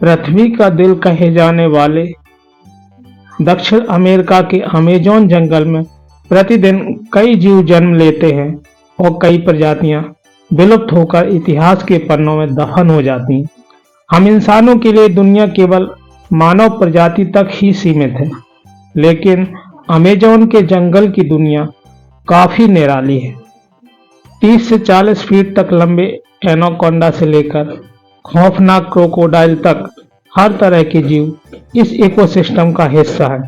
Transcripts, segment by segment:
पृथ्वी का दिल कहे जाने वाले दक्षिण अमेरिका के अमेज़न जंगल में प्रतिदिन कई जीव जन्म लेते हैं और कई प्रजातियां विलुप्त होकर इतिहास के पन्नों में दफन हो जाती हैं। हम इंसानों के लिए दुनिया केवल मानव प्रजाति तक ही सीमित है, लेकिन अमेज़न के जंगल की दुनिया काफी निराली है। 30 से 40 फीट तक लंबे एनाकोंडा से लेकर खौफनाक क्रोकोडाइल तक हर तरह के जीव इस इकोसिस्टम का हिस्सा है।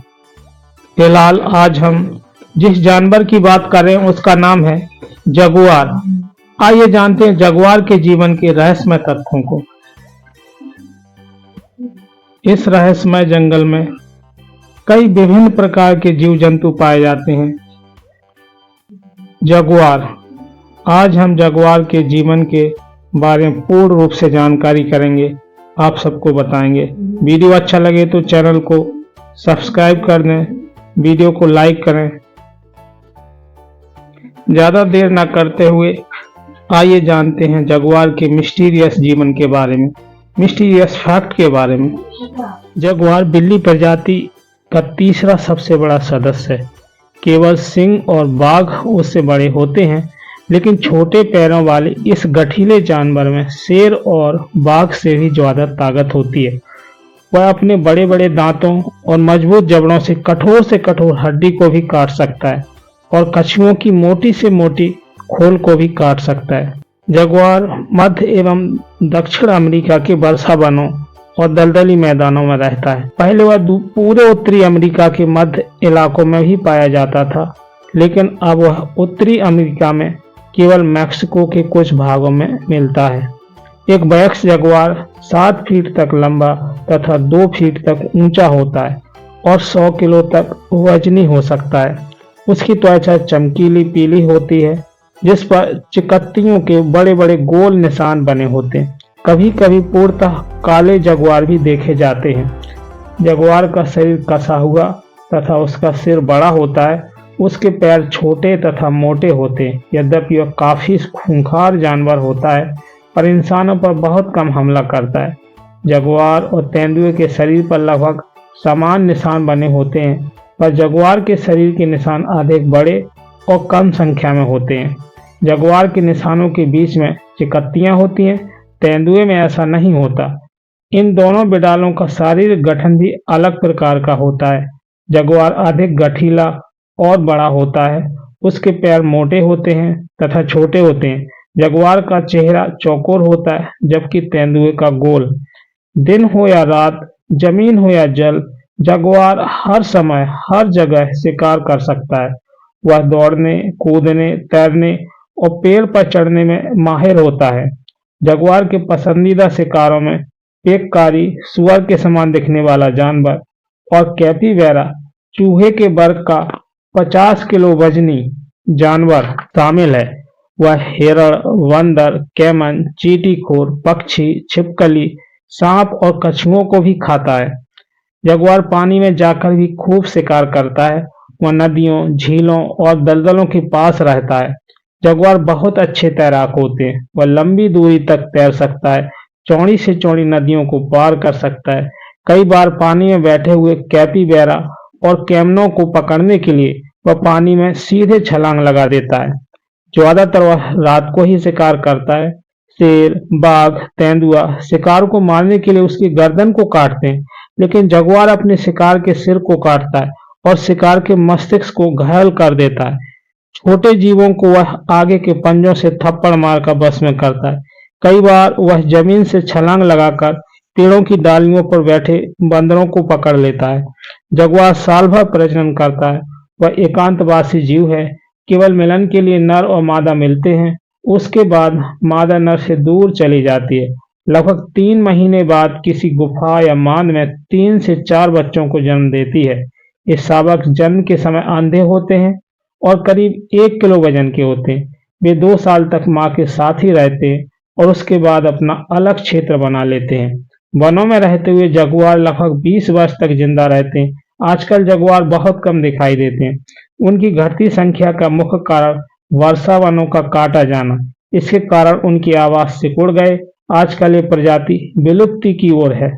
फिलहाल आज हम जिस जानवर की बात कर रहे हैं उसका नाम है जगुआर। आइए जानते हैं जगुआर के जीवन के रहस्यमय तथ्यों को। इस रहस्यमय जंगल में कई विभिन्न प्रकार के जीव जंतु पाए जाते हैं। जगुआर, आज हम जगुआर के जीवन के बारे में पूर्ण रूप से जानकारी करेंगे, आप सबको बताएंगे। वीडियो अच्छा लगे तो चैनल को सब्सक्राइब कर दें, वीडियो को लाइक करें। ज्यादा देर ना करते हुए आइए जानते हैं जगुआर के मिस्टीरियस जीवन के बारे में, मिस्टीरियस फैक्ट के बारे में। जगुआर बिल्ली प्रजाति का तीसरा सबसे बड़ा सदस्य है। केवल सिंह और बाघ उससे बड़े होते हैं, लेकिन छोटे पैरों वाले इस गठीले जानवर में शेर और बाघ से भी ज्यादा ताकत होती है। वह अपने बड़े बड़े दांतों और मजबूत जबड़ों से कठोर हड्डी को भी काट सकता है और कछुओं की मोटी से मोटी खोल को भी काट सकता है। जगुआर मध्य एवं दक्षिण अमेरिका के वर्षा वनों और दलदली मैदानों में रहता है। पहले वह पूरे उत्तरी अमेरिका के मध्य इलाकों में भी पाया जाता था, लेकिन अब वह उत्तरी अमेरिका में केवल मैक्सिको के कुछ भागों में मिलता है। एक वयस्क जगुआर 7 फीट तक लंबा तथा 2 फीट तक ऊंचा होता है और 100 किलो तक वजनी हो सकता है। उसकी त्वचा चमकीली पीली होती है, जिस पर चिकत्तियों के बड़े बड़े गोल निशान बने होते हैं। कभी कभी पूर्णतः काले जगुआर भी देखे जाते हैं। जगुआर का शरीर कसा हुआ तथा उसका सिर बड़ा होता है। उसके पैर छोटे तथा मोटे होते हैं। यद्यपि वह काफी खूंखार जानवर होता है, पर इंसानों पर बहुत कम हमला करता है। जगुआर और तेंदुए के शरीर पर लगभग समान निशान बने होते हैं, पर जगुआर के शरीर के निशान अधिक बड़े और कम संख्या में होते हैं। जगुआर के निशानों के बीच में चिकत्तियां होती हैं, तेंदुए में ऐसा नहीं होता। इन दोनों बिडालों का शारीरिक गठन भी अलग प्रकार का होता है। जगुआर अधिक गठीला और बड़ा होता है। उसके पैर मोटे होते हैं तथा छोटे होते हैं। जगुआर का चेहरा चौकोर होता है, जबकि तेंदुए का गोल। दिन हो या रात, जमीन हो या जल, जगुआर हर समय हर जगह शिकार कर सकता है। वह दौड़ने, कूदने, तैरने और पेड़ पर चढ़ने में माहिर होता है। जगुआर के पसंदीदा शिकारों में पेककारी, सुअर के समान दिखने वाला जानवर और कैपिबैरा, चूहे के वर्ग का 50 किलो वजनी जानवर शामिल है। वह हिरण, बंदर, कैमन, चींटीखोर, पक्षी, छिपकली, सांप और कछुओं को भी खाता है। जगुआर पानी में जाकर भी खूब शिकार करता है। वह नदियों, झीलों और दलदलों के पास रहता है। जगुआर बहुत अच्छे तैराक होते हैं। वह लंबी दूरी तक तैर सकता है, चौड़ी से चौड़ी नदियों को पार कर सकता है। कई बार पानी में बैठे हुए कैपिबैरा और कैमनों को पकड़ने के लिए वह पानी में सीधे छलांग लगा देता है। ज्यादातर वह रात को ही शिकार करता है। शेर, बाघ, तेंदुआ शिकार को मारने के लिए उसकी गर्दन को काटते हैं, लेकिन जगुआर अपने शिकार के सिर को काटता है और शिकार के मस्तिष्क को घायल कर देता है। छोटे जीवों को वह आगे के पंजों से थप्पड़ मारकर बस में करता है। कई बार वह जमीन से छलांग लगाकर पेड़ों की डालियों पर बैठे बंदरों को पकड़ लेता है। जगुआर साल भर प्रजनन करता है। वह एकांतवासी जीव है। केवल मिलन के लिए नर और मादा मिलते हैं। उसके बाद मादा नर से दूर चली जाती है। लगभग 3 महीने बाद किसी गुफा या मांद में 3 से 4 बच्चों को जन्म देती है। ये शावक जन्म के समय अंधे होते हैं और करीब 1 किलो वजन के होते हैं। वे 2 साल तक मां के साथ ही रहते हैं और उसके बाद अपना अलग क्षेत्र बना लेते हैं। वनों में रहते हुए जगुआर लगभग 20 वर्ष तक जिंदा रहते हैं। आजकल जगुआर बहुत कम दिखाई देते हैं। उनकी घटती संख्या का मुख्य कारण वर्षा वनों का काटा जाना, इसके कारण उनके आवास सिकुड़ गए। आजकल ये प्रजाति विलुप्ति की ओर है।